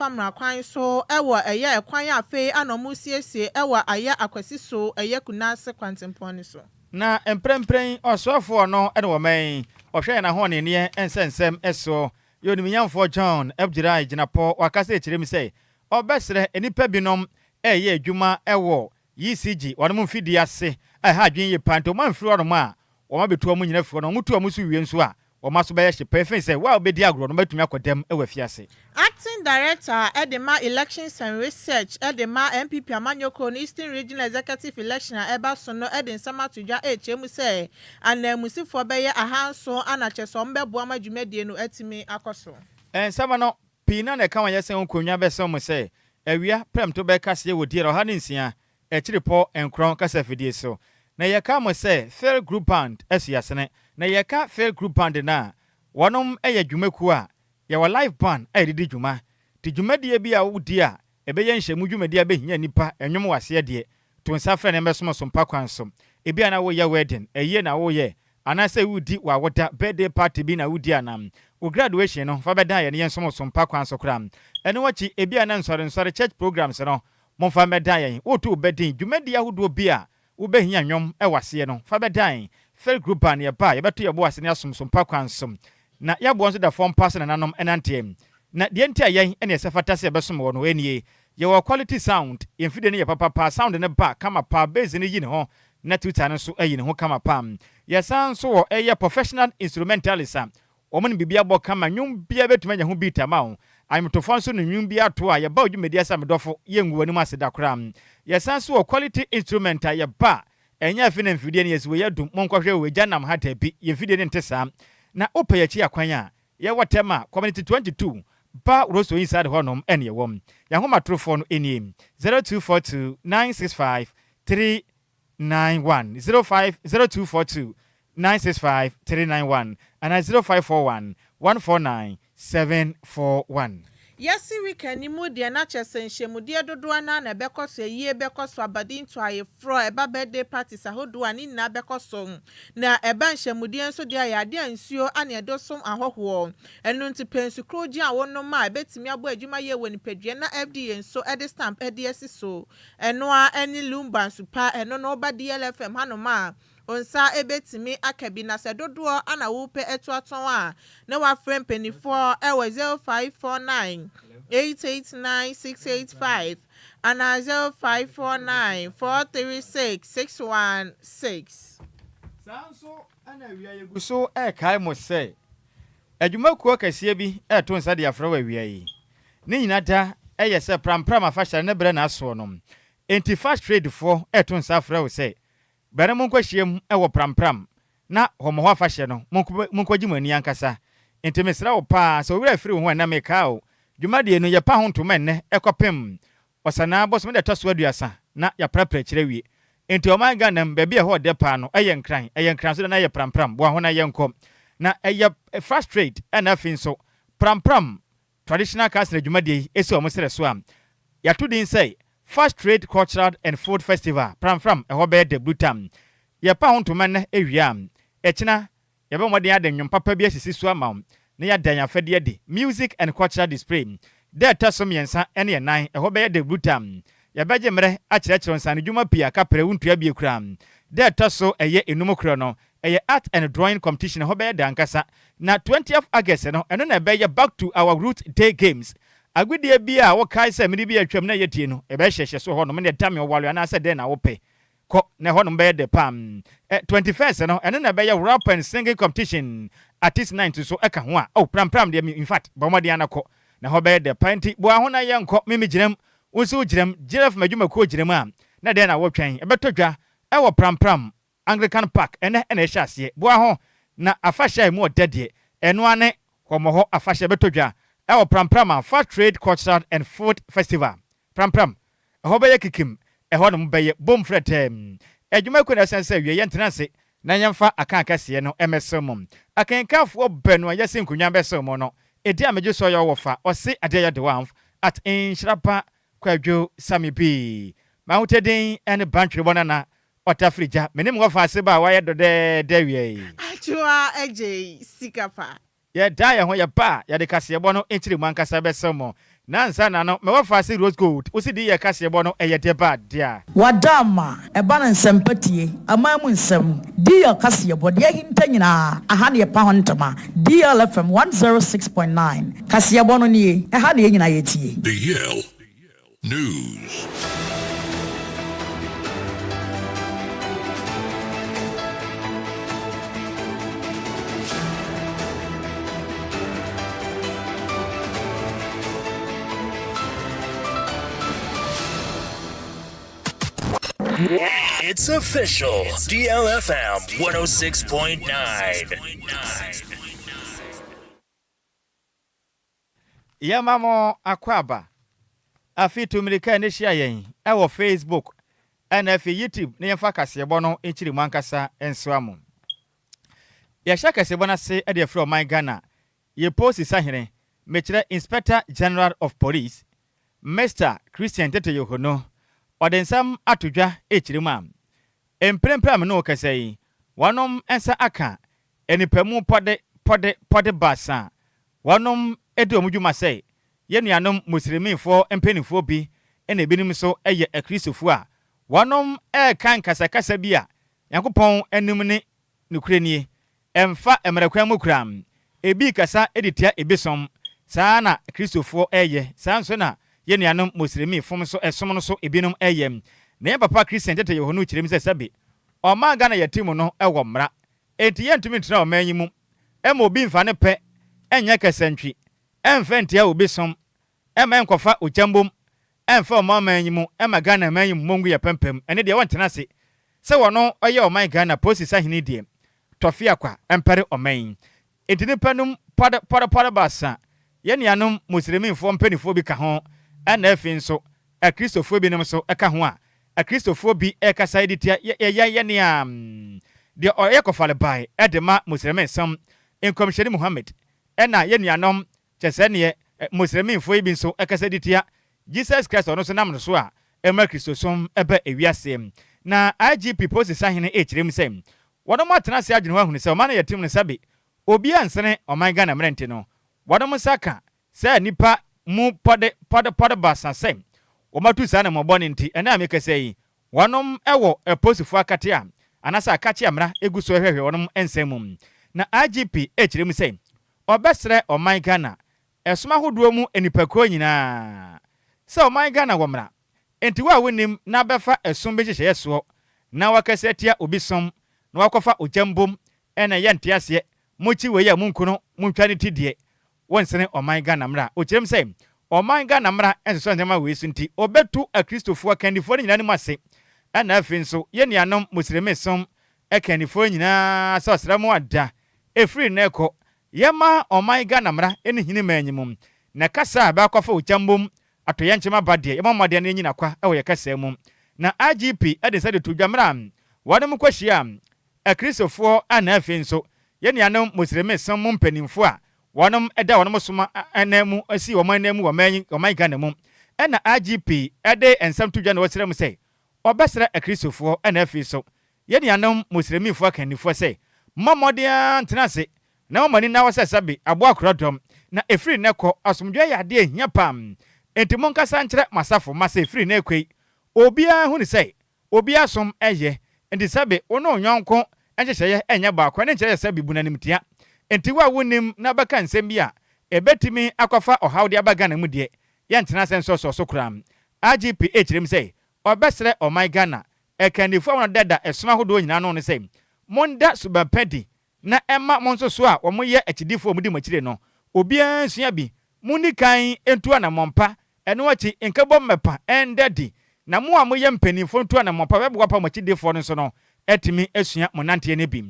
Pamra kwan so ewo eye kwan afe anomu siesie ewo aya akwasi so eye kunase kwantempon so. Na emprempren osofo no ene wo men ohwe na ho ne ne ensensem eso yonimyamfo John Abjirai Ginapo wakase ekirem sei obesre enipa binom eye adwuma ewo ECG wonom mfidi ase ha adwen ye panto manfiri wonom a woma betu omu nyina firi no mutu omu so wie nso a woma so beye hye perfect say wa obedi agro no batumi akodem ewa fiase. Acting Director Edema Elections and Research Edema MPP Amanyoko Eastern Regional Executive Election eba so no Edin Sama tudwa echemu say anamusifo beye ahanso anacheso mbebo amadwumedie no atimi akoso. Sama no pina na ka wanyese onkonwa bese mo say awia prem to be kase wo die ro ha nsia echiripo enkron kasa fidie so na yeka mo say fair group band asiasene na yeka fair group band na wonom eye dwumaku a ye wa live band edidi dwuma ti dwumadie bi a wodi a ebeye nhyamu dwumadie abehia nipa enwom wase de to nsa frɛ ne mesom sompa kwansom ebi ana wo ye wedding eye na wo ye anase wudi wa woda birthday party bi na wudi anam wo graduation no fa beda ye ne yensom sompa kwanso kram ene wachi ebi ana nsore church programs no momfa meda ye wo to bedin dwumadie ahodo bi a wo behia nwom wase no fa beda ye fair group band ye ba ye beto ye bo wase ne asom sompa kwansom na ya bo nso da form pass na nanom enantem na de ntia yen ene sefata se besom wo no enie ye wo quality sound yemfide ne ye papa sound ne ba kama pa base ne yi ne ho na tuta no so ayi ne ho kama pam ye san so wo eye professional instrumentalist omon bibia bo kama nwum bia betuma nya ho beat ama I'm to fonso no nwum bia to a ye ba odwumedi asa medofo ye nguwani ma seda kram ye san so wo quality instrument ye ba enya afi na mfidie ne yesiwe yadum monkwahwe we janam hata bi yemfidie ne ntesa na opeyachi akwan a ye watema community 22 ba roso inside honom ene ye wom ya homa trofo no enim 0242 965 391 0242 965 391 and 0541 149 741. Yesi weekend mu de na chesenhyemude dodo na na bekoso yie bekoso abadin to aye fro eba birthday parties ahodo ani na bekoso na eba nhyemude nso de ayade ansuo ane edosom ahoho enu nti pensu kroji a wono ma betimi abo adwuma ye woni padua na FDA nso ede stamp ede asiso eno a eni Lumba super eno no ba DLFM hanoma onsa ebetimi akabi na sedodo ana wupe eto aton a na wa frem penifo ewe 0549 889685 and 0549 436 616. Sanso ana wiya yeguso kai mo say adwumakuo kase bi eto nsa de afra wa wiya yi ne nyina da se prampram afasha ne bre na aso no enti fast trade for eto nsa afra wo say bere monkwahiem ewo prampram na homo ho afahye no monkwaji mani ankasa enti mesra wo pa so wira firi ho na meka o dwumade no ye pa ho ntoma enne ekopem osana boso de toso aduasa na ya prapra kire wie enti o man ganam ba bia ho de pa no eyenkran so na ye prampram bo ho na ye nkom na eye frustrate na fin so prampram traditional cast na dwumade esi o mosere so am ya to din say First Trade Cultural and Food Festival Pram ehobe de Blutam ye pa ho ntoma na ewiam echina ye be modern ade nwom papa bi asisi so ama na ya dan afade de music and cultural display there tasom yensa ene ye nan ehobe de Blutam ye beje mre a kire nsan dwuma pia kapre wuntua bi ekura there taso eye enum kro no eye art and drawing competition ehobe de ankasa na 20th August no eno na be back to our root day games agudie bia wo kai se mede bia twam na yetie no e be hyehye so ho no me de tame owale na se de na wo pe ko na ho no be de pam 21st no eno na be rap and singing competition artiste 9 so eka ho a pram de in fact ba mo de anako na ho be de panti bo ho na ye nko mimi giram wo so giram giraf madwuma ko giram a na de na wo twen e beto dwa e wo pram Anglican Park ene e hye ase bo ho na afahye mu odede eno ane homo ho afahye beto dwa Our Pram Fair Trade Cultural and Food Festival. Pram. Hobe kikim. Honum beye bom fretem. Edwumaku na sense wie yentenase na yemfa aka kase no emesomum. Akenkanfo benu yesi nkunya besomo no. Edi ameje so yo wofa. Ose adeya de wanf at Nhyiraba Kwadwo Sammy B. Mahutedin ene bantwe bonana otafrija. Menim wofa ase ba wa ye dode dewie. Adjoa Agyei Sikapa. Ya da ya ho ya ba ya de kase bo no entiri mu ankasa besomo nansa na no me wa fa se rose gold wo si di ye kase bo no eye de bad dia wadama eba na nsempatie amamu nsem DL kase bo de hinta nyina aha ne pa hontama DLFM 106.9 kase bo no nie aha ne nyina yetie DL News. It's official. DLFM 106.9. Yamamo akwaba afi tumirika ne hia yen e Facebook and afi YouTube ne yemfa kasebo no enchiri mankasa enso amu ya sha kasebo na se e de frɛ my Ghana ye post sahene mekire Inspector General of Police Mr. Christian Tete Yohono odensam atodwa echiri mam emprempram no kasai wanom ensa aka enipamu pode basa wanom edomudwuma sei yenuanom muslimifo empenifo bi ene binim so eye akristofo a wanom kan kasakasa bi a yakopon enum ne nukurenie emfa emrekwan mu kuram ebi kasa editia ebisom saa na kristofo eye saa nso na yenuanom muslimifo so esom no so ebinom eye na papa Christian Tete Yohono kirem se sabe o ma Ghana yatimu no ewo mra enti yentumi tena o manyimu ema obi mfa ne pe enya kasantwi emfa ntia obi som ema enkofa ochambom emfa o ma manyimu ema Ghana manyimu mongu ya pempem ene de wontena se se wono oye o man Ghana posi sahini de tofia kwa empere o man enti ne panum pada basa yenuanom muslimifo mpanifo bi ka ho ana afi nso akristofo bi nim so eka ho a kristofo bi ekasa editia ye ne de oyekofale bai edema muslimin sam enkomsheri Muhammad ena yenuanom chesene muslimin fo bi nso ekasa editia Jesus Christ ono so nam no so a ema kristosom ebe ewiase na IGP post sahene echirem sem wodom atena se adwene ho ahunu se o man yetim ne sabe obi ansene o man Ghana mrente no wodom saka se nipa mu pode basa sem o matu sa na mobone nti ena amekasei wanom ewo eposifu akate a anasa akache amra eguso hwehwe wonom ensem na IGP echirem sei obesre o man Ghana esoma hodo mu enipako nyina se o man Ghana womra enti wa wonim na befa esom behyehye yeso na wakase tia obisom na wakofa ojambom ena yente ase mochi we ya munkuno muntwane tidie wonsene o man Ghana mra o kirem sei o man Ghana mra enso ndema we sunti obetu akristofo akandifo nyina ne mase ana afi nso yenuanom muslimesom akandifo nyina sosramo ada efri na eko yema o man Ghana mra eni hini manyimum na kasa ba kwafa ochambom atoyanchema bade yema made na nyina kwa ewo yakasa mu na IGP edesa de tudwamra wadom kwahia akristofo ana afi nso yenuanom muslimesom mpanimfo a wonom eda wonom soma anamu asi wo manamu wo man Ghana mu ena IGP ede ensam tudwa na wosrem sei obesra akristofo ena afi so yenuanom muslimifo akanifo sei momodia ntenase na omani na wasa sabe abo akrodom na efri neko asomdwa ya de ehia pam enti monkasa nkyere masafo masa efri na ekwei obia hu ni sei obia som eye enti sabe ono nyonko enhyehye enya ba kwa ne nkyere sabe bunanimtia enti wa wonim na baka nsem bia ebetimi akwafa ohawde abagana mu de yentena senso so kram IGP echirem sei obesre o my Ghana ekanifo won dada esoma hodo nyina no ne sei monda subapedi na emma monso so a omoye echidifo mudi machire no obia nsua bi muni kan entu ana mompa eno achi nkabo mepa endadi na mo amoye mpanifo entu ana mompa bebo pa machidifo no so no etimi esua monante ne bi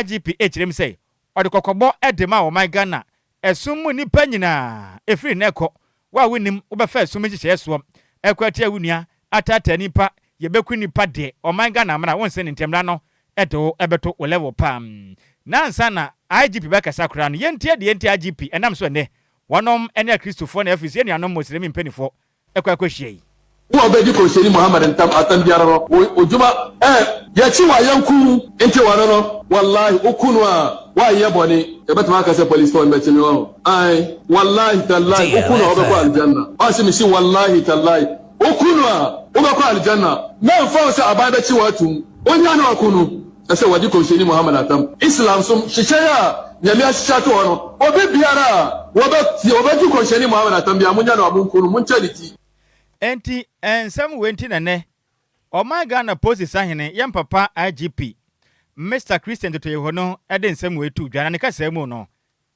IGP echirem sei ode kokobọ edema o my Ghana esum nipa nyina efiri neko wa wonim obefa esum hyehyɛ so ekwati awunua atata nipa yebeku nipa de o my Ghana mra wonse ne ntemra no edo ebeto o level pam nansa na IGP bekasa kra no yentie de yentie IGP enam so ne wonom ene kristofo na afisi ne anom muslim mpanifo ekwa kwahie wo be di ko sheni Muhammad atam biara no ojuma ya chi wa yanku enti wa no wallahi okunu a wa ye boni e betuma ka se police phone be chimi wo ai wallahi tallahi okunu o be ko aljanna o se mi si wallahi tallahi okunu a o be ko aljanna na fa se abada chi watum onya na okunu ese wadi ko sheni Muhammad atam Islam sum shishaya nyame ashato no obe biara wo be di ko sheni Muhammad atam bia munya na abunkunu mun charity enti ensem wenti nene o my Ghana post sahene yam papa IGP Mr. Christian to yehono eden ensem we tu dwana ne kasa mu no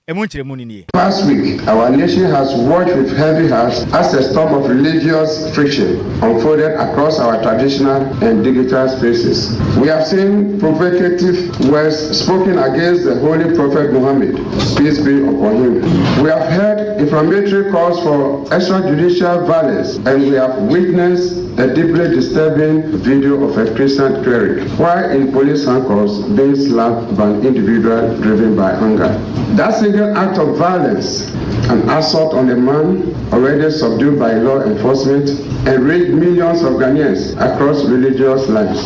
Last week, our nation has watched with heavy hearts as a storm of religious friction unfolded across our traditional and digital spaces. We have seen provocative words spoken against the Holy Prophet Muhammad, peace be upon him. We have heard inflammatory calls for extrajudicial violence, and we have witnessed a deeply disturbing video of a Christian cleric while in police handcuffs being slapped by an individual driven by anger. That single act of violence, an assault on a man already subdued by law enforcement, enraged millions of Ghanaians across religious lines.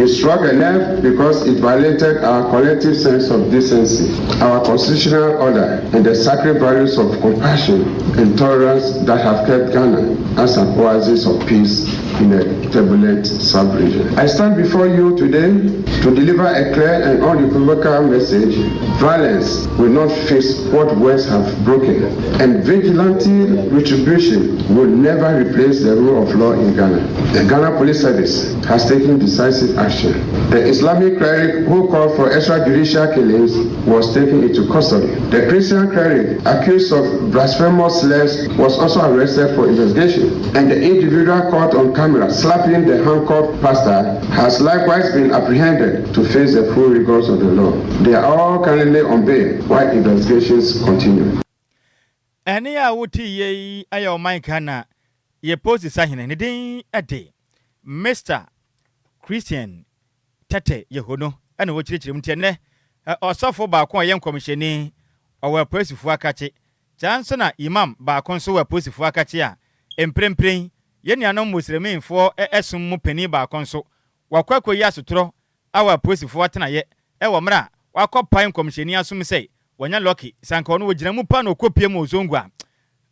It struck a nerve because it violated our collective sense of decency, our constitutional order, and the sacred values of compassion and tolerance that have kept Ghana as an oasis of peace in a turbulent sub-region. I stand before you today to deliver a clear and unequivocal message. Violence will not fix what words have broken, and vigilante retribution will never replace the rule of law in Ghana. The Ghana Police Service has taken decisive action. The Islamic cleric who called for extrajudicial killings was taken into custody. The Christian cleric accused of blasphemous slurs was also arrested for investigation, and the individual caught on camera slapping the handcuffed pastor has likewise been apprehended to face the full rigors of the law. They are all currently on bail while investigations continue. Any awuti ye ayo maikana ye post sahine ne din ade Mr. Christian Tete Yehono ana wo chirichirim tiene osofo ba ko yen komisheni owa polisifu akache chanso na imam ba ko so wa polisifu akache a emprempren ye nuanom musliminfo esum mu pani ba ko so wakwakoyi asotro awa polisifu atena ye wo mra wakopan komisheni asum sei wanya lucky sanka ono wogina mu pa no kopie mu ozongwa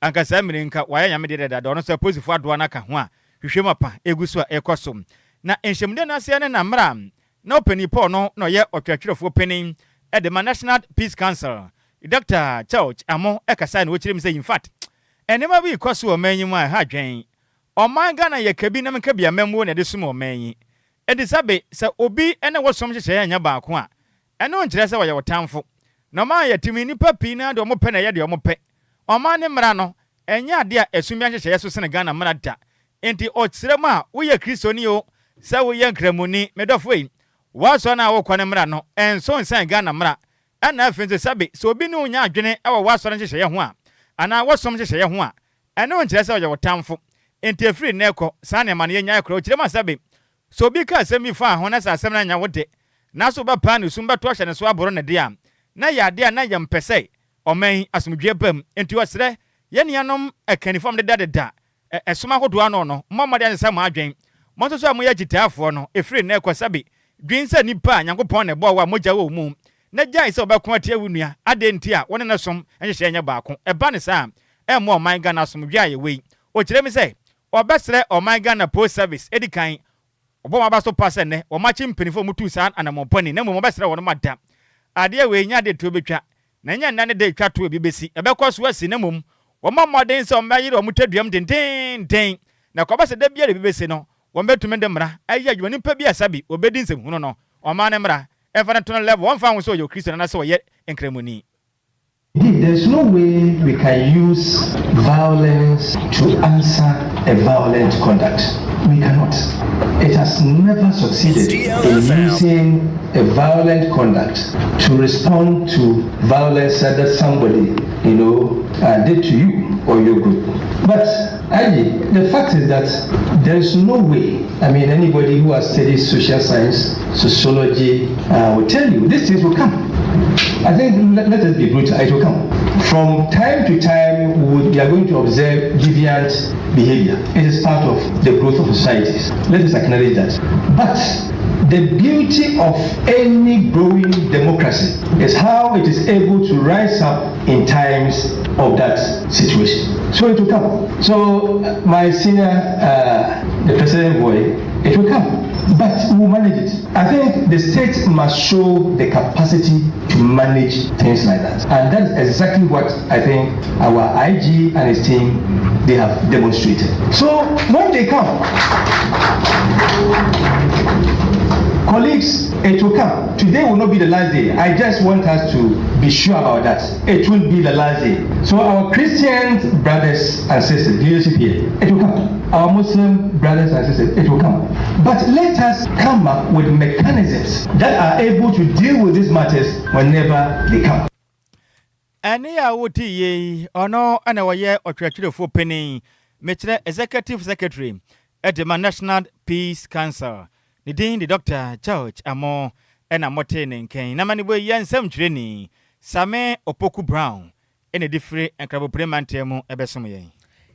anka samirinka waya nyamede deda ono so polisifu adoa na ka ho a hwehwe mapa eguso a ekosom na enhyemde na ase na mra na opani Paul no ye otwatwerefo penin at the National Peace Council Dr. Church amo ekasa na wochirim say in fact enema bi koso o manyi a ha dwen o man Ghana ye kabi na mka bia memwo na de sum o manyi edisabe se obi ene wosom hyehye anya ba ko a eno nkire se wo tamfo na ma ya timi nipa pi na de o mo pe na ye de o mo pe o man ne mra no enya ade a esumi hyehye so sene Ghana mra da enti o kyerem a wo ye kristoni o se wo ye nkramuni medofo yi waso na wo kwane mra no enso nsan Ghana mra ana afenze sabe so obi ne onya adwene e wo waso na hyehye ho a ana wosom hyehye ho a eno nkire se wo tamfo enti afri na ekọ sa ne ma ne nya ekọ kyerem sabe so obi ka asemi fa ho na sa asem na nya wode na so ba pa ne sum beto hye ne so aboro ne de a na ya de a na ya mpese oman asomdwe bam enti wasre ye neanom akanifom de da esoma hodo ano no mmomade ansa ma adwen monto so amoya gitaafo no efri na ekọ sabe dwen sa nipa nyankopon ne bo wa mogya wo mu na jai se obekon atia wunua ade nti a wone ne som enhye nya baako eba ne sa emo oman Ghana asomdwe aye wei o kire mi se obesre oman Ghana Post Service edikan obo ma ba so pass ne o ma chi mpenifo mutu sa anamompani na mo obesre wono mada ade we nya de to betwa na nya nna ne de twa to bi besi ebekọ so asi na mom wo ma moden se o ma yire o mutaduam den na ko bese da bia de bi besi no wo betume de mra ayi adwuma nipa bi asabi obedi nsem huno no o ma ne mra efa na to level won fa ho so yo Christian na se wo ye enkramoni. There's no way we can use violence to answer a violent conduct. We cannot. It has never succeeded in using a violent conduct to respond to violence that somebody, did to you or your group. But the fact is that there is no way. Anybody who has studied social science, sociology, will tell you these things will come. I think let us be brutal. It will come. From time to time, we are going to observe deviant behavior. It is part of the growth of societies. Let us acknowledge that. But the beauty of any growing democracy is how it is able to rise up in times of that situation. So it will come. So my senior, the president boy, it will come. But we will manage it. I think the state must show the capacity to manage things like that. And that is exactly what I think our IG and his team, they have demonstrated. So when they come, colleagues, it will come. Today will not be the last day. I just want us to be sure about that. It will be the last day. So our Christian brothers and sisters, leadership here, it will come. Our Muslim brothers and sisters, it will come. But let us come up with mechanisms that are able to deal with these matters whenever they come. Any awoti ye ono ana waye otwetwerefo penny metre executive secretary at the National Peace Council. The Dean, the Dr. George Amo, and Amoten Ken, Namanibo Yan Sam Training, Same Opoku Brown, and a different and crabo premantemo ebesomy.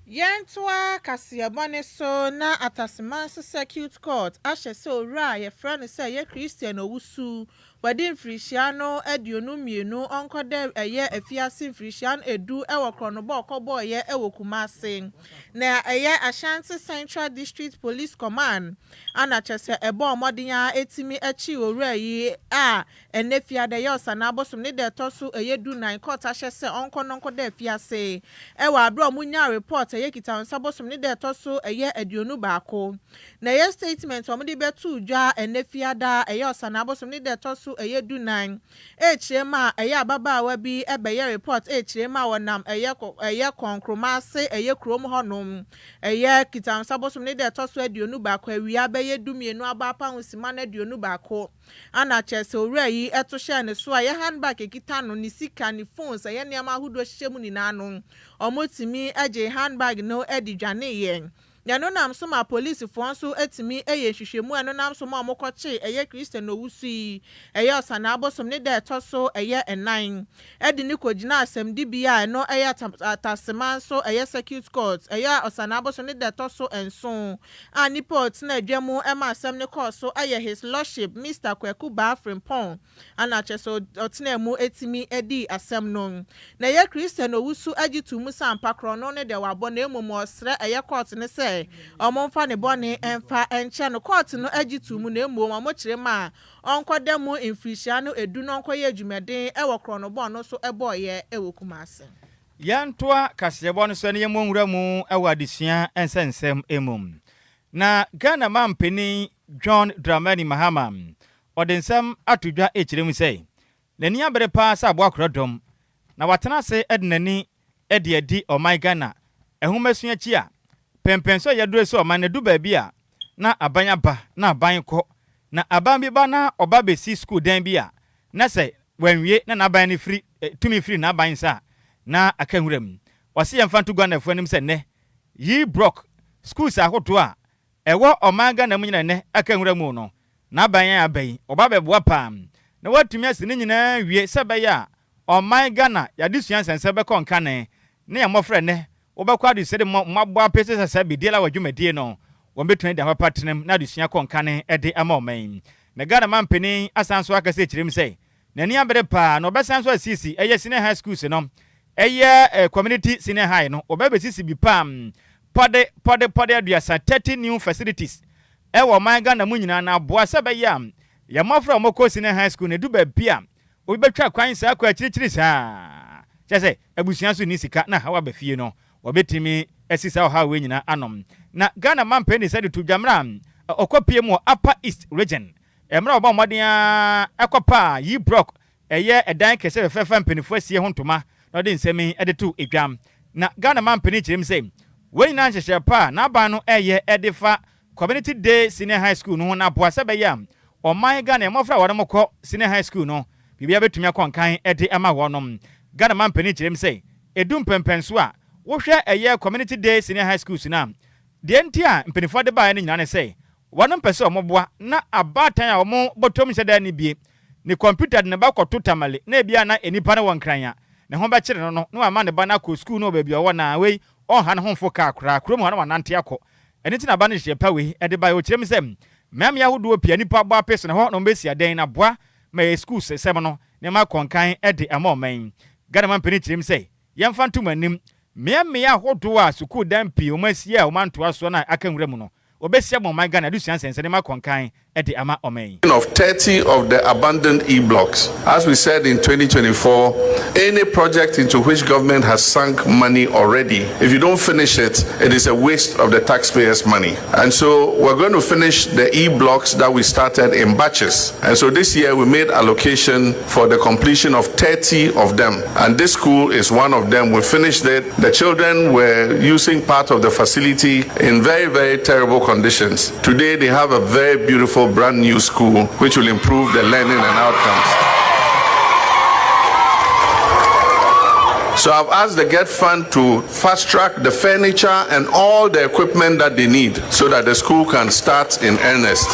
Yentwa Kasia Boneso na Atasimanso Circuit Court, Asha so ra, your friend say ye Christian Owusu, Wadin Frisiano, Edionumino, Uncle Dev a year a fiasin Frisian edu ewa chronoboko boy ye ewo kumase. Na a year Ashanti Central District Police Command, Anna Chese a bomb modia etimi echi ore and nefia de yos and abosum need their tosu a year do 9 court Asha se uncle de fiase. Ewa bro munya report a yekita and sabosum need their tosu a year edionu bako. Na ye statement omudi betu ja and nefia da a yos and abosum need their tosu a year do 9. Hrema a ya baba webi ebe ye report hrema wanam a ye konkromase a ye krom honum a ye kitam sabosum ne de toso aduonu bako awia be ye dumienu abapa husima na aduonu bako ana chese owura yi eto hye ne so a ye handbag ekita no ni sika ni phones a ye niam ahudo hyemu ni nanu omotimi age handbag no edidwane yen Yano nam so ma police fo so etimi eye hwehwemu eno nam so ma omokoche eye Christian Owusu eye osana abosom ne de toso eye enan edi ni kogina asem dibia eno eye ataseman so eye circuit court eye osana abosom ne de toso enso ani port na adwemu ema asem ne court so eye his lordship Mr. Kweku Bafrimpon ana cheso otenemu etimi edi asem no na eye Christian Owusu agitumu sampa krono ne de wabo na emumu osre eye court ne se omonfa ne bone enfa enche no court no agitumu na emu omochire ma onkodemu infrisiano edu no nkoye adwumeden ewo krono bo no so eboye ewo kumase Yantoa kasebo no so ne yemonwura mu ewo adesua ensensem emum na Ghana mampeni John Dramani Mahama odensam atudwa echiremu sei nani abere pa sa abo akrodom na watena se ednani edi o my Ghana ehumasua chi a pempenso yadure so man ne du ba bia na abanya ba na aban ko na aban bi ba na oba be si school dan bia na se wanwie na aban ne free tumi free na aban sa na akanwuram wase yemfa ntu Ghana fu anim se ne yi broke schools ahoto a ewo omanga na munyina ne akanwuram no na aban ya abai oba be boa pam na watumi ase ne nyina wie se be ya oman Ghana yadesua sense be konka ne ya mofre ne obekwa de sede mabwa pese sasa bi diela wadwumadie no wombetu de apapatenem na adesua konkane ede ama oman na Ghana mampeni asanso akase kirem sei nani abere pa no besanso asisi eye senior high schools no eye community senior high no obebesisi bi pam pode aduasa 30 new facilities ewo man Ghana munyina na aboa sebe ya mafra moko senior high school ne du ba bia obetwa kwan sa akwa chirichiri sa chese abusua so ni sika na hawa ba fie no obetimi esisa ha we nyina anom na Ghana mampeni said to Jamra okopie mu Upper East region emra oba modern akopa yi broke eye edan kese fefa mpenifo asie ho ntoma na de nsemi edetu edwam na Ghana mampeni kirem sei we nyina nhyehyɛ pa na aba no eye edefa community day senior high school no na boa sebe yam oman Ghana emofra wore mokɔ senior high school no bibia betumi akonkan ede ama wonom Ghana mampeni kirem sei edum pempenso a wohwe eye community day senior high schools na de ntia mpenifo de ba ne nyina ne sei wonom pese omoboa na abatan a omo botom hyeda ni bie ne computer ne ba kɔto tamale na ebia na enipa ne wɔnkranya ne ho bɛkyere no no ama ne ba na kɔ school no baabi ɔwɔ na wei ɔnha ne ho mfo ka akora kuro mu ha na wanante akɔ ɛne tina ba ne hye pa wei ɛde ba yɛ kyerɛ me sɛ mmɛm ya hodo pia nipa bɔ apeso ne ho no mbesi adan na boa ma yɛ school sɛm no ne ma kɔnkan ɛde ama ɔman Ghana man peni kyerɛ me sɛ yɛmfa ntom anim mmɛm hodo a school dan pii o masia o mantoa so na aka nwura mu no obesia mo man Ghana adusuan sɛnsɛn ma kɔnkan ɛde ama ɔman of 30 of the abandoned e-blocks. As we said in 2024, any project into which government has sunk money already, if you don't finish it, it is a waste of the taxpayers' money. And so we're going to finish the e-blocks that we started in batches. And so this year we made allocation for the completion of 30 of them. And this school is one of them. We finished it. The children were using part of the facility in very, very terrible conditions. Today they have a very beautiful brand new school which will improve the learning and outcomes. So I've asked the GET Fund to fast track the furniture and all the equipment that they need so that the school can start in earnest.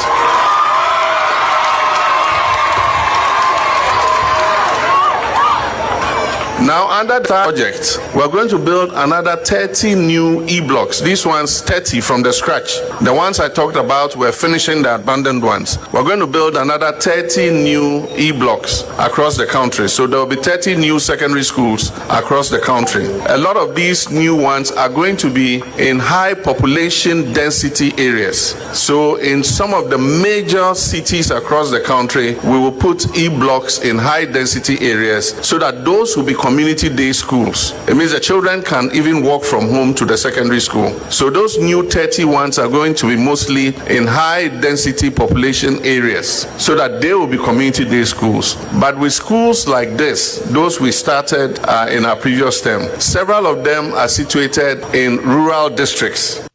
Now, under that project, we're going to build another 30 new e-blocks. These ones, 30 from the scratch. The ones I talked about, we're finishing the abandoned ones. We're going to build another 30 new e-blocks across the country. So there will be 30 new secondary schools across the country. A lot of these new ones are going to be in high population density areas. So in some of the major cities across the country, we will put e-blocks in high density areas so that those will be community day schools. It means the children can even walk from home to the secondary school. So those new 30 ones are going to be mostly in high density population areas so that they will be community day schools. But with schools like this, those we started in our previous term, several of them are situated in rural districts.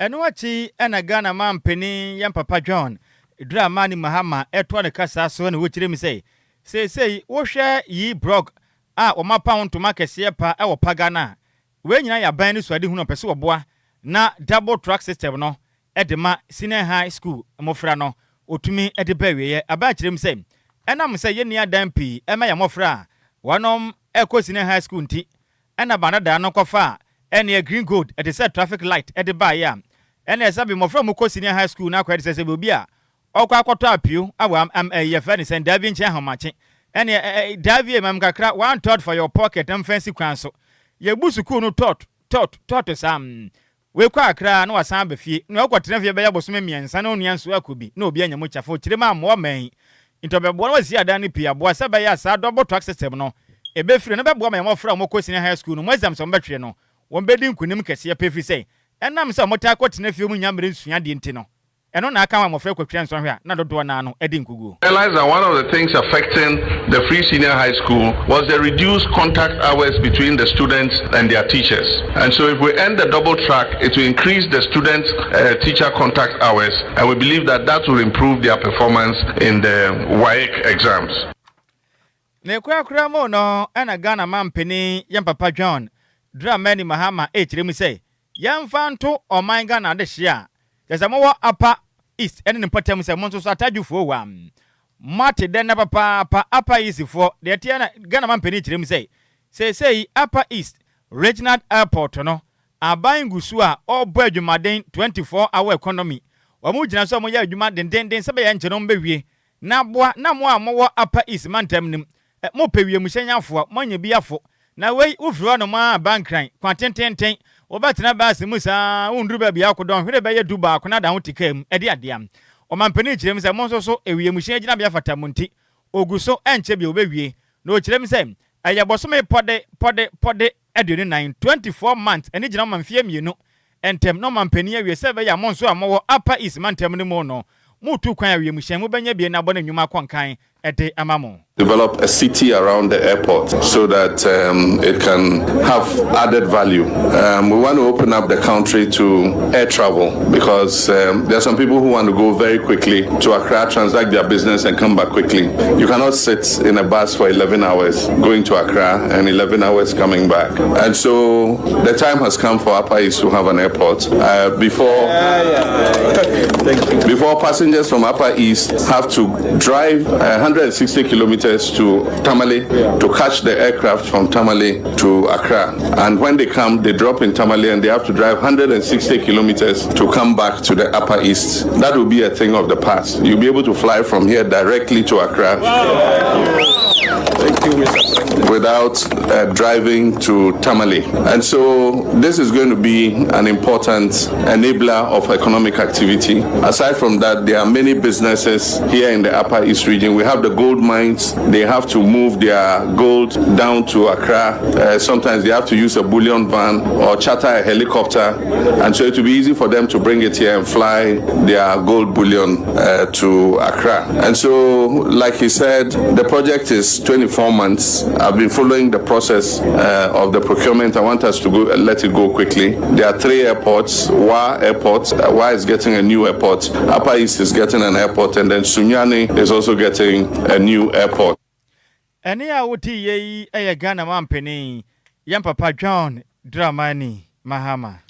Enuachi ena Ghana man peni yam Papa John dra mani mahama etwa ne kasa so na wokyire mi say wo hwe yi blog a o ma pound to market se pa e wo paga na we nyina ya ban ni so ade hu no pese wo boa na double track system no e de ma senior high school mofra no otumi e de ba wiye aba kyerem sɛ enam sɛ ye ni adan pi e ma ya mofra wonom e ko senior high school nti ena banada no kofa ene green gold e de set traffic light e de ba ya ene esabe mofra mu ko senior high school na kwa de sɛ obi a okwa akwato apio awa ye fa ni sɛ dabi nche ahomache ene dabi mam kakra 1/3 for your pocket am fancy kwan so ye busuku no tot sam we kwa akra na wasan ba fie na okotena fie be ya bosome miensa na onua nso akobi na obi anya mo chafo kire ma mo man into be bo na wasi adan ni pia bo asa be ya sa double track system no e be fire na be bo ma mo fra mo kosini high school no mo exam so betwe no won be di nkunim kese pefi sei enam se mo ta akotena fie mu nyamre nsua de nti no eno na aka mo fra kwatwa nso hwe na dodo na no edi nkugu. Realize that one of the things affecting the free senior high school was the reduced contact hours between the students and their teachers. And so if we end the double track, it will increase the student teacher contact hours, and we believe that that will improve their performance in the WAEC exams. Ne kwa mo no ana Ghana man peni yam Papa John dra mani mahama kyerɛ mu sɛ yamfa nto oman Ghana de hia yasa mo apa east ene ne patam sɛ mo nso so atadwufo wa mate den na papa apa east for de tie na Ghana man peni kyerɛ mu sɛ sei apa east regional airport no aban gusu a obo adwumaden 24-hour economy omo gyina so mo ya adwuma den sɛ be ya nkyeno mbewie na boa na mo a mo apa east mantam nim mo pewie mu hyanyafo mo nya biafo na wei ufiro no ma bankran kwantenten obetena baase mu saa undru ba bia kodon hwere be ye duba akona da ho tikam ede adea o mampani kyerem se mo so ewie mu hye gina bia fata munti oguso enche bia obewie na o kyerem se eye bosome pode edune 9 24 months ene gina manfie mienu entem no mampani awie se be ya mo so amowo apa is mantem ne mo no mutu kwan awie mu hye mu benya bia na bɔ na nwuma konkan ede amamo develop a city around the airport so that it can have added value. We want to open up the country to air travel because there are some people who want to go very quickly to Accra, transact their business and come back quickly. You cannot sit in a bus for 11 hours going to Accra and 11 hours coming back. And so the time has come for Upper East to have an airport. Before passengers from Upper East have to drive 160 kilometers to Tamale to catch the aircraft from Tamale to Accra. And when they come, they drop in Tamale and they have to drive 160 kilometers to come back to the Upper East. That will be a thing of the past. You'll be able to fly from here directly to Accra. Without driving to Tamale. And so this is going to be an important enabler of economic activity. Aside from that, there are many businesses here in the Upper East region. We have the gold mines. They have to move their gold down to Accra. Sometimes they have to use a bullion van or charter a helicopter. And so it will be easy for them to bring it here and fly their gold bullion to Accra. And so, like he said, the project is 24 months. I've been following the process of the procurement. I want us to let it go quickly. There are 3 airports. Wa Airport. Wa is getting a new airport. Upper East is getting an airport. And then Sunyani is also getting a new airport. Any awuti ye Ghana mampeni. Yam Papa John Dramani Mahama.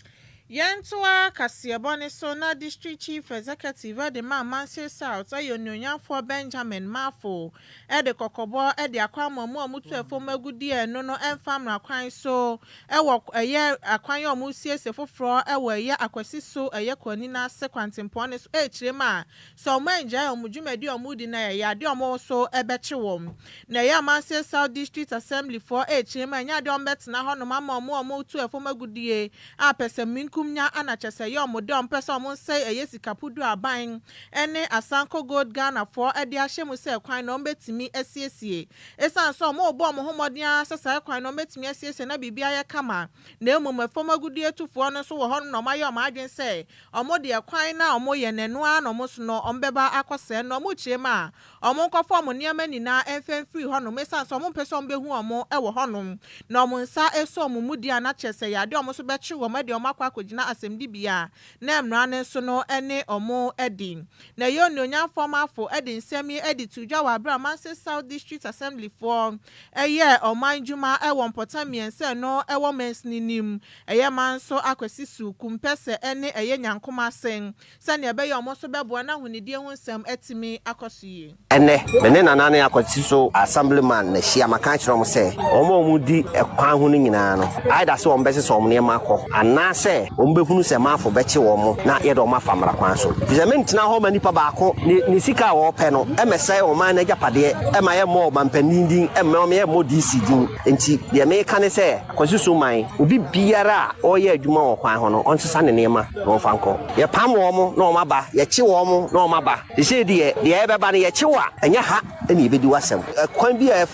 Yentua Kasiabone Sona District Chief Executive at the Manchester South, Ayonian for Benjamin Mafo, Ede Kokobo, Ede Aquamo, Mutu, former good dear, no and family crying so, walk a year, acquire Musias for floor, a year, acquisiso, a year Conina, second imponus, Rema, so man, Jay, Mujumedio Mudina, Yadium so a betchewom. Naya Manchester South District Assembly for Rema, Yadom Bets Nahon, Mamma, more to a former good dear, Apes kumnya anachese yo modom person mo say Agyei Sikapa du aban ene asanko gold Ghana for e de ahye mo say kwan no betimi asiesie esan so mo obo mo homoden asesa kwan no betimi asiesie na bibia ye kama na emum afomagudi etufo no so wo ho no maye o ma adwen say omo de kwan na omo ye nenu a no mo so no ombeba akose no mo chiema omo nkofo mo niam nina emfen free ho no mesan so mo person behu omo e wo ho no na omo nsa eso omo mudi anachese ya de omo so bechi wo ma de omo akwa jina asemdi bia na emra ne so no ene omo edi na yo nyonya former for edi nsemi edi tujwa wa bra Manchester South District Assembly for eye omanjuma e won potamiense no e wo mensninim eye manso akwasisu kumpese ene eye nyankoma sen se ne be yo mo so bebo na hunidie hu nsem etimi akosuye ene bene nanane akwasiso assemblyman na hia maka kire mo se omo mudi ekwan hu no nyina no aida se ombese so omne makọ anase ombehunu se mafo beche wo mo na ye do mafa mra kwan so fizementina ho manipa baako ni sika wo pe no emese o man na japade ema ye mo mampanin ema me ye mo DC din enti de me ka ne se akwasusu man obi biara o ye adwuma wo kwan ho no onsesa ne nema no fanko ye pam wo mo na o maba ye che wo mo na o maba de se de ye beba ne ye che wa enya ha eni ebedi wasem kwan bi e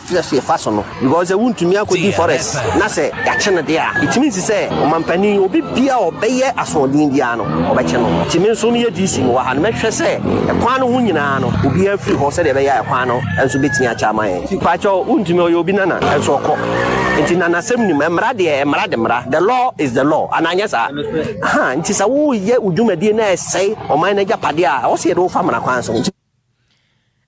fa so no because e wuntumi akodi forest na se ya che ne de a it means say o mampanin obi bia obeye asodin dia no obeche no timi so no ye DC no wa ha no mehwe se ekwan no hu nyina no obi afiri ho se de be ya ekwan no enso betini acha man pacho untumi oyo obi nana enso okọ enti nana sem ni memra de emra de mra the law is the law ananya sa ha enti sa wo ye udwumadi na esai o man na japade a wo se de wo fa mra kwan so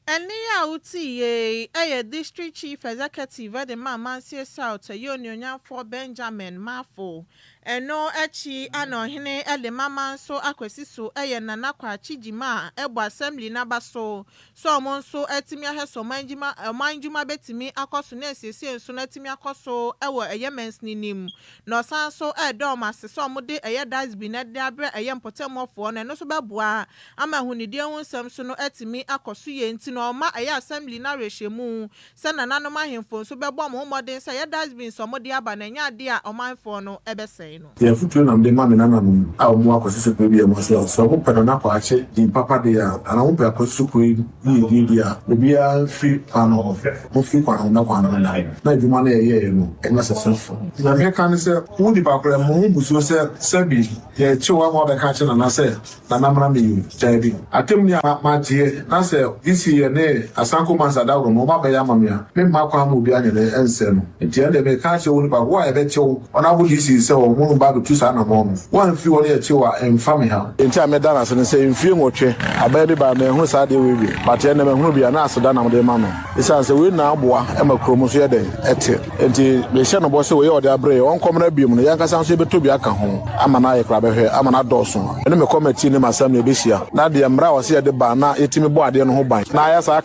Enia uti ye district chief executive at the Manchester South Union for Benjamin Mafo eno echi ano hene ele mama so akwesiso nana kwa chijima ebo assembly na baso so mo so etimi aheso manjuma betimi akoso na esiesie nso na etimi akoso ewo mens ninim no san so edo mase so mo de dasbi na de abre mpotemofo na no so beboa ama hunidie hunsem so no etimi akoso ye nti no ma assembly na rehemu se nana no mahemfo so bebo mo modern se dasbi so mo de aba na nya de a omanfo no ebese no ye futu na mde ma me na na a o mu akosusu ko bi e mo so ko pɛ na ko ache di papa de ya ana wo pɛ akosusu ko yi di ya obi a fi ano o fi kwa na kwa na edwuma na ye no e na successful na me kan se wo di ba kra mo buso se sabi ye chiwa mo be ka che na se na namra me tabi atem ni ma tie na se this year ne asanko mansa da mo ba ya mamia me ma kwa mo bi anya ne ense no nti ande me ka che wo ni ba wo a be che wo ona bu disi se wo mo ba tu sa na mo one fi wo ye che wa emfami ha nti a me da na se ne se mfie nwotwe abedi ba me hu sa de we bi but ye ne me hu bi na aseda na mo de ma no isa se we na aboa e ma kromo so ye den ete nti me hye no bo se we ye ode abre won kom na biom no yan kasa so be to bi aka ho ama na ye kra be hwe ama na doso ene me committee ni masam ne be hia na de mra wo se ye de ba na yetimi bo ade no ho ban na ya sa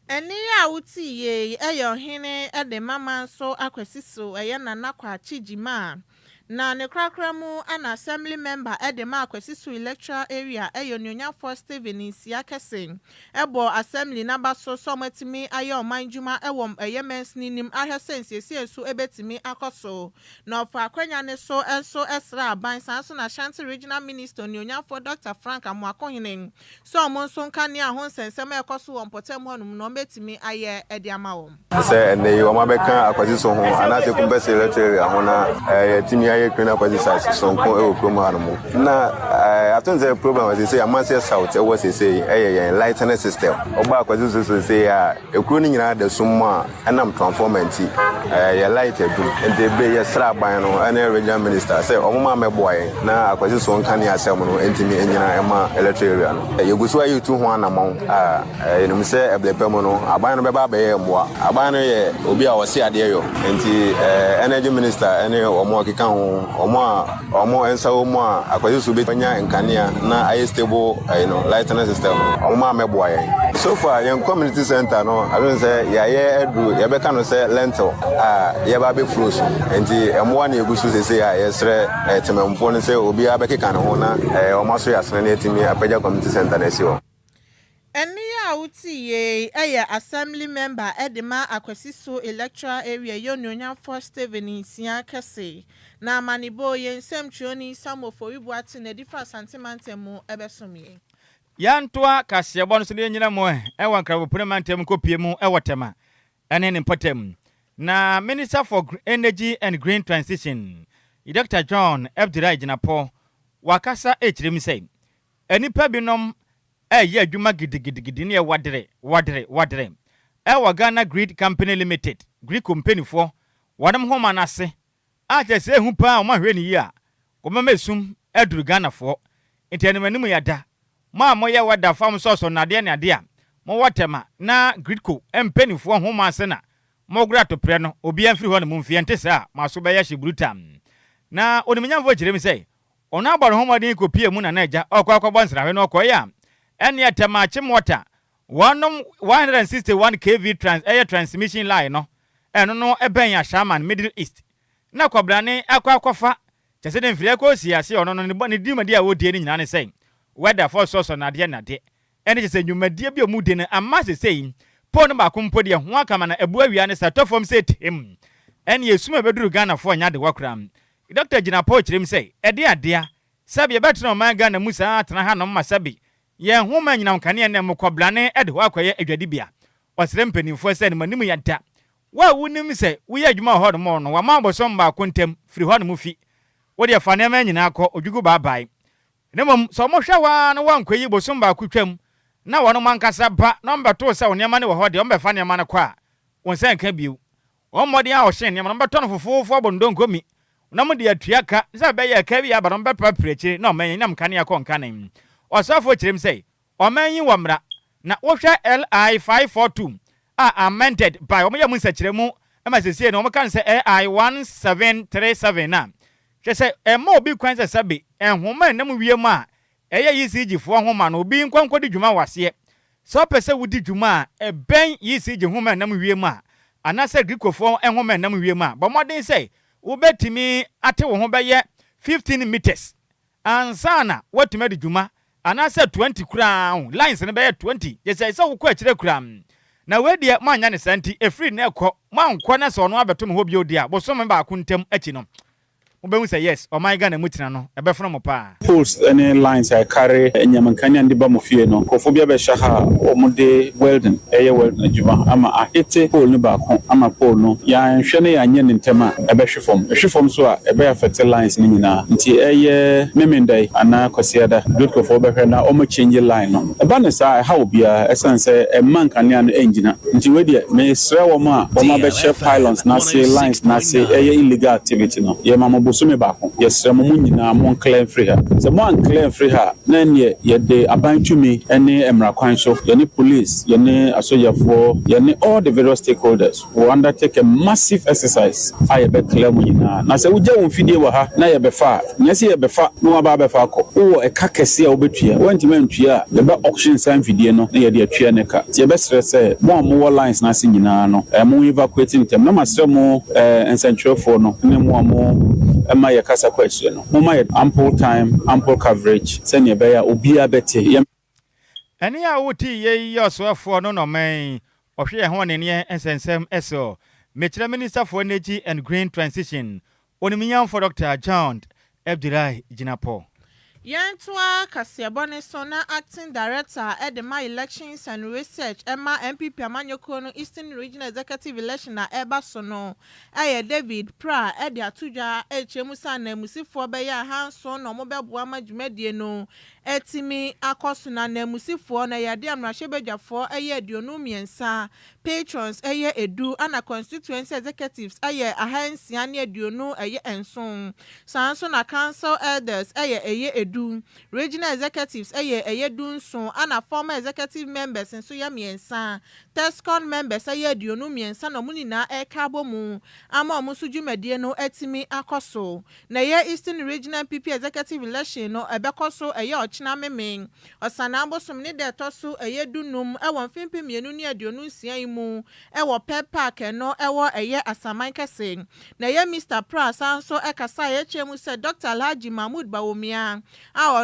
eni a wuti ye eyo hene de mama so akwesi so eye nana kwa chijima na ne krakra mu ana assembly member de ma akwesi so electoral area eyo nyonya for Steven Isia Kesen ebo assembly number so matimi ayo manjuma ewo eye mensni nim ahwe sense esi so ebetimi akoso na ofa akwanya ne so enso esra ban sanso na Shanti regional minister nyonya for Dr. Frank Amwakohinen so mo nso nka ne ahon sensem ekoso won potem honum no betimi aye ede ama wo se ne yo ma beka akwasi so ho anase kumbese electoral ahona timi Ukraine kwazisa sonko e okromo hanumu na atonze problem was say amase south e was say lighting system oba kwazisa so say ekro ni nyina da summa enam transformant light edu ente be ye sra ban no ene regional minister say omuma meboye na akwazisa so nka ni asem no entimi enyina ema electoral area no yeguso ayi tu ho anamon enum say eblepem no aban no beba be ye mboa aban no ye obi a wose ade yo enti energy minister ene omo keka ho omo ensa omo akwasi so be nya nkania na ayi stable lighting system omo ameboa yen so far yen community center no I don't say ya edu ya be kanu say lentil ya ba be flows enti emo na egusu say ya sre temamfo no say obi abekeka ne ho na omo so ya sre na etimi apaja community center na si ho eni a wuti ye assembly member edema akwasi so electoral area yononya for Steven Isia Kese na manibo ye nsem chuoni samofo ibuati na different santimantemu ebesomie yantoa kasebon so de nyina mo ewa nkrabopuremantem kopiemu ewotema ene ne potem na Minister for Energy and Green Transition Dr. John Abdullah Jinapo wakasa echirem sei enipa binom ye adwuma gidigidi ne wadre ewa Ghana Grid Company Limited Grid Company for wadam homa na se aje se hu pa o ma hwe ni yi a ko ma mesum aduru Ghana for entenemanim yada ma moye wada fam so na de ne ade a mo watema na Gridco empenifo homa se na mo gra to pre no obi amfiri ho na mo mfie ntese a maso be ya hyeburutam na onimnyamfo kirem sei ona agbaro homa de kopie mu na naja okwa nsra hwe no okoya ene atema chimota 161 kV transmission line no eno no eben ya Shaman Middle East na kwabrane akwafa chese de mfiri akosi ase ono no ne dimadi a wodie ni nyina ne sei weather for so na de na de ene chese nwumadie bi omude ne amase sei pon ba kompo de ho aka na ebu awia ne satofom sei tem ene yesuma beduru Ghana for nya de wakram Dr. Jinapo kirem sei ede adea sabi e betno man Ghana musa atena ha no masabi ye homa nyina nkane ne mkoblane ede ho akoye adwadibia wasere mpanimfo sei ne manimu yada wa wunim se wo ye adwuma ho do mo no wa ma bosom ba kontem firi ho no mu fi wo de fa ne ma nyina akọ odwugu baabai ne mom so mo hwa na wankwayi bosom ba kutwam na wono mankasa ba na mbeto se woni ma ne wo ho de mbefa ne ma ne kwa won se nka biu wo mode a wo hye ne ma mbeto no fofofo abondonkomi na mo de atuaka se be ye ka bi aba no mbepa prechi na omanyi nam kane akọ nkanen osafo kirem sei omanyi wamra na wo hwa LI 542 amended by omoya munsachiremu amasese no omokan se AI 1737 na hwese ema obi kwanse sabe enhoma nam wiem a eye yisigi fo homa no obi nkwankodi dwuma wase so pese wudi dwuma ben yisigi homa nam wiem a anase grikofo enhoma nam wiem a bomodin se wobetimi ate wo ho beye 15 meters ansana watuma de dwuma anase 20 kura lines ne beye 20 yese se wo kwa kire kura na wedi manya ne santi efri na ekọ mankọ na so no abeto me ho bi odi a bosom ba akuntem achi no Ube say yes, or my Ghana mutina no, a befrom pa. Poles any lines I carry Nyamankani and the Bamofie no, Kofobia Beshaha, or Mode Weldon, Weldon Adjoa, ama a hete pole no back home, ama pole no, ya and Shane and Yen in Tema, a beshifom so a bear fertile lines Nimina, until Memende, and now Cosiada, good Kofobia, now almost change your line on. A banner I how be a essence a man can yan engine, until we may swear or ma beshe pylons, not say lines, not say illegal activity no, ye mamma Busumi back home, yes, Ramuna, Mon Claim free her. The one claim free her, then yet they abide to me any Emra Quancho, any police, any Asoya for, any all the various stakeholders who undertake a massive exercise. I bet Clemina. Now, say, we don't feed you, Naya Befa, Nessia Befa, no Babefaco, or a Cacasia Obetia, went to Mentia, the back auction sign video, near the Trianeca. The best say, more lines, nothing in Ano, and more evacuating them, no matter more and central for no more. My Casa question, Mama ample time, ample coverage, send your bear, Ubia Betty. Any outi ye yourself for no man, or share one in ye and send SO, Metro Minister for Energy and Green Transition, Onimian for Dr. John Abdulai Jinapo. Yantwa Kasiabone Sona acting director at the My Elections and Research Emma MPP Amanyokono Eastern Regional Executive Election na Eba Sono David Pra at the Atuja Chemusa ne Musifo Beya Hanson no mobile Buama Jumedie no Etimi Akosuna ne Musifo na Yadi Amrashebejafo Dionu Miensa patrons Edu ana constituency executives Ahansiane Dionu Enson Sanso na council elders Edu regional executives Dunson and former executive members and so yamiensa Tescon members Dionu miensa no munina Kabomu ama musuju medie no etimi akoso na Eastern Regional PP executive election no ebekoso ochina memeng osanabo somni de toso dunum wonfimpi mienu ne aduonu sia imu pepa no asaman kese na Mr. Prasa so ekasa chemu se Dr. Alhaji Mahmoud Bawumia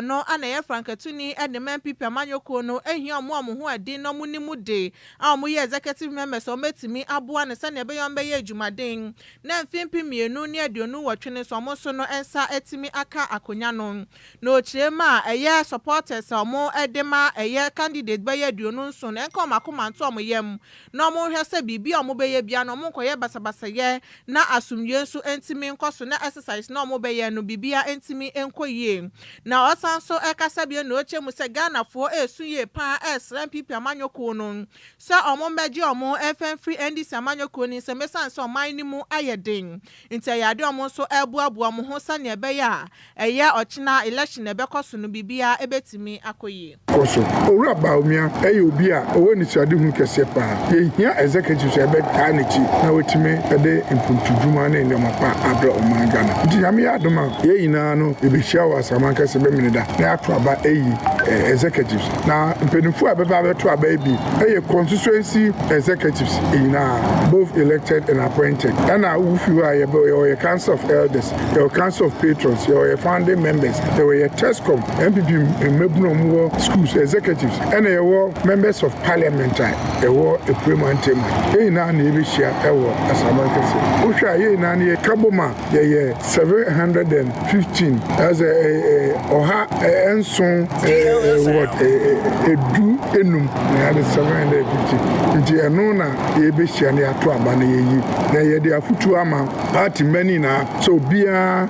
no ana Frankatuni and the men people Amanyoko no ehia mo ho ade no mu ni mu de mo executive members o metimi aboa ne sane be yon be ye adwumaden na mfimpi mienu ne aduonu wotwene so mo so no ensa etimi aka akonya no no chirema supporters mo edema candidate be ye aduonu so na enko makoma nto mo yem no mo hwese bibi o mo be ye bia no mo koye basabasa ye na asumdwe so entimi nkoso na exercise no mo be ye no bibia entimi enkoye na osanso ekasabie no chemu se Ghana fo esuye pa SMPP Amanyoko no so omombeji omo FM free NDC Amanyoko ni se mesanso oman ni mu ayeden intayade omo so ebuabu omo ho sane ebe ya ochina election ebekoso no bibia ebetimi akoye koso owura baumia obi a owo ni siade hu kese pa ehia executive ebe ka nechi na wetimi ede impuntuduma na ndema pa abra oman Ghana nti yame adoma yina no ebehia wa saman kese be minida na ato aba executives na mpenufo abeba beto aba bi constituency executives both elected and appointed and your council of elders, your council of patrons, your founding members, your TESCOM, MPP Mebuno schools executives and your members of parliament your equipment team na nebishia as Americans usha na ne kaboma 715 as oha enson what edu enum na 750 nti eno na ebeshia ne ato aba na yeyi na ye de afutu ama party many na so bia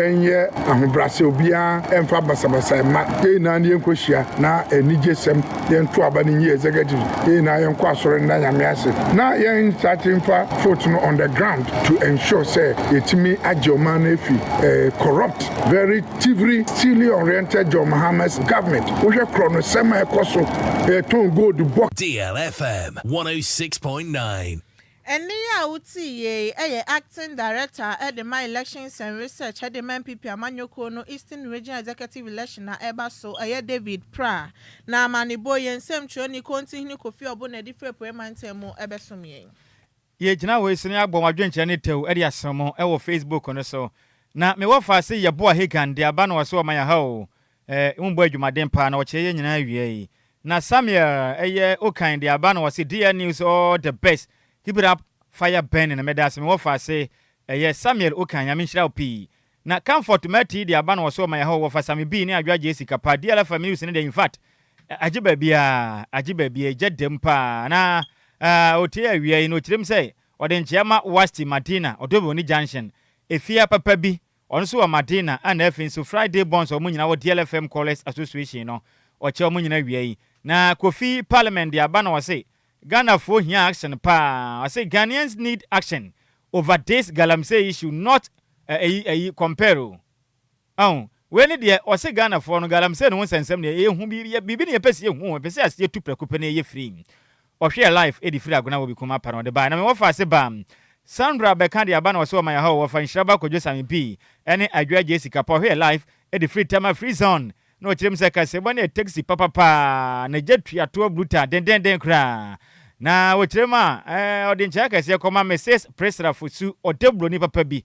enye ahobrase obia emfa basabasa ma na ne enkohia na enigesem ye nto aba ne yi executive na ye nkwa asore na nyame ase na ye starting for foot no on the ground to ensure say etimi ajoma na efi corrupt very thievery silly oriented John Mahama's government we hear chrono sema ekoso ton go the box DLFM 106.9 Enia Uti acting director at the My Elections and Research at the MPP Amanyoko no Eastern Regional Executive Election na eba so David Pra na maniboy ensem choni continue kofi obona different mantemo ebesomye ye gina we sini agbo wadwenche ne tew e dia somo e wo Facebook no so na me wo fa se ye bo ahegan de aba no so manya ha o umbo adwumaden pa na wo che ye nyina awie na Samuel eye okan de aba no se DL News all the best. Keep it up, fire burning. And me that's me what I say. Yes, Samuel Okanya, I mean, shall be na comfort mati dia ba no so ma ya ho wo fa Sammy B ni Adjoa Agyei Sikapa DLFM news ni in fact agi bia jedem pa na otie awia no kirem say ode nchiama Wasti Martina odobo ni junction efia papa bi ono so wa Martina and efin so Friday bonds o munyina wo DLFM Callers Association no o che o munyina awia na Kofi Parliament dia ba no say Ghana for here action pa I say Ghanaians need action over this galamsey issue not compare when the or say Ghana for no galamsey no sensem ne ehu bibi ne pese ehu pese ase tu prekupe na ye free or share life e di free agona wo bi kuma pa no de ba na me wo fa se ba Sandra Beka dia ba na so ma ya ho wo fa Nhyiraba Kwadwo Sammy P ene Adjoa Agyei Sikapa here life e di free time free zone no chirem se ka se bone taxi papa na jetua to bruta den kra na wo chirem a odin cha ka se koma message pressure fusu odeblo ni papa bi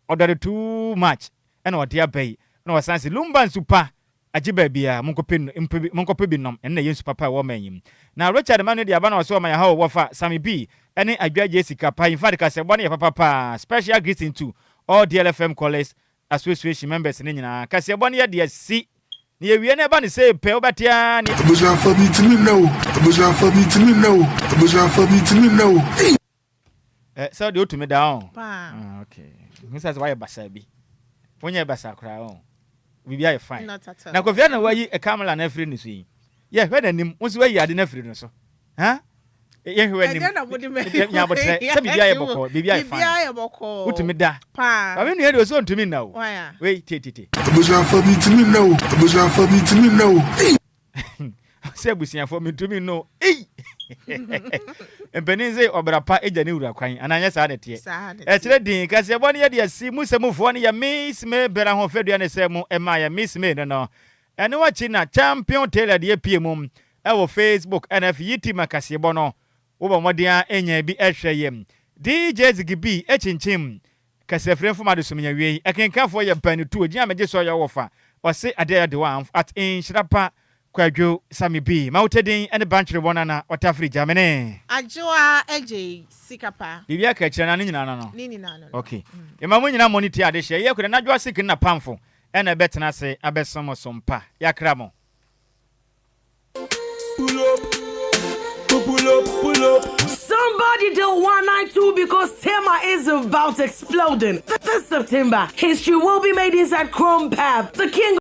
odare too much ene ode abai na wasanse Lumba nsupa agiba bia monkope bi nom ene yensu papa wo manyim na Richard Manu dia ba na so ma ya ho wo fa Sammy B ene Adjoa Agyei Sikapa in fact ka se bone papa special greeting to all DLFM Callers Association members ni nyina ka se bone ya dia si ye wie na ba ne say pe obatia ni Buja for me to me now. Buja for me to me now. Buja for me to me now. So the to me down. Okay. Who says why basa bi? When you basa kra on. We be fine. Not at all. Na Kofi na why a camera na free ni so yi. Yeah, when anim, once why you ade na free no so. Huh? Yeah, when anim. Ya botre. Se bibia ye boko, bibia ye fine. Bibia ye boko. Utumi da. Pa. Ba me no hear so ntumi na o. Why? Wait, tete. Buja for me to me now. Buja for me to me now. Say busia for me to me no. Eh. Empenize obrapa eja ni wura kwan ananya sa de tie. E kire din ka se bone ye de si musemufo ne ya miss me bera ho fedua ne se mu ema ya miss me no. Ene wachi na champion tailor de pie mum e wo Facebook NF yiti makase bono. Wo ba modia enya bi ehweyem. DJ Zigibi echinchim kase fremfo ma de somnya wi ekenkanfo ye banu tu ogina meje so ya wofa. Wase ade de one at Nhyiraba Kwadwo Sammy B. Mautedin and the banchre bonana watafri Germany. Adjoa Agyei Sikapa. Bibia ka kire na ni nyina no. Ni nyina no. Okay. Ema mo nyina monitor ade hye. Ye kure na Adjoa Sik na pamfo. E na betena se abesomo sompa. Yakra mo. Pull up. Somebody do 192 because Tema is about exploding. This September, history will be made inside Chrome Pab. The king